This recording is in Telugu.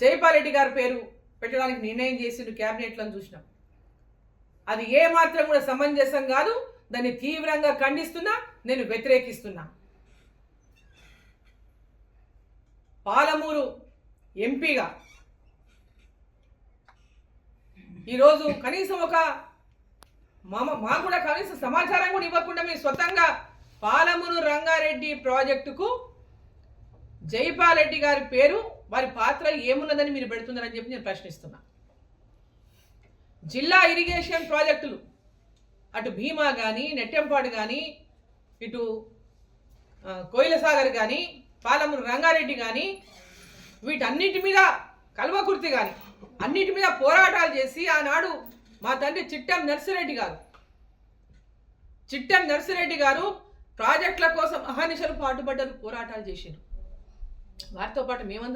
జైపాల్ రెడ్డి గారి పేరు పెట్టడానికి నిర్ణయం చేసిండు క్యాబినెట్లో చూసినాం. అది ఏ మాత్రం కూడా సమంజసం కాదు. దాన్ని తీవ్రంగా ఖండిస్తున్నా, నేను వ్యతిరేకిస్తున్నా. పాలమూరు ఎంపీగా ఈరోజు కనీసం మాకు కూడా కనీసం సమాచారం కూడా ఇవ్వకుండా మీరు స్వతంగా పాలమూరు రంగారెడ్డి ప్రాజెక్టుకు జైపాల్ రెడ్డి గారి పేరు, వారి పాత్ర ఏమున్నదని మీరు పెడుతున్నారని చెప్పి నేను ప్రశ్నిస్తున్నా. జిల్లా ఇరిగేషన్ ప్రాజెక్టులు అటు భీమా కానీ, నెట్టెంపాడు కానీ, ఇటు కోయిలసాగర్ కానీ, పాలమూరు రంగారెడ్డి కానీ, వీటన్నిటి మీద కల్వకుర్తి కానీ అన్నిటి మీద పోరాటాలు చేసి ఆనాడు మా తండ్రి చిట్టెం నర్సిరెడ్డి గారు ప్రాజెక్టుల కోసం అహర్నిశలు పాటుపడ్డారు, పోరాటాలు చేసిండ్రు. వారితో పాటు మేమందరం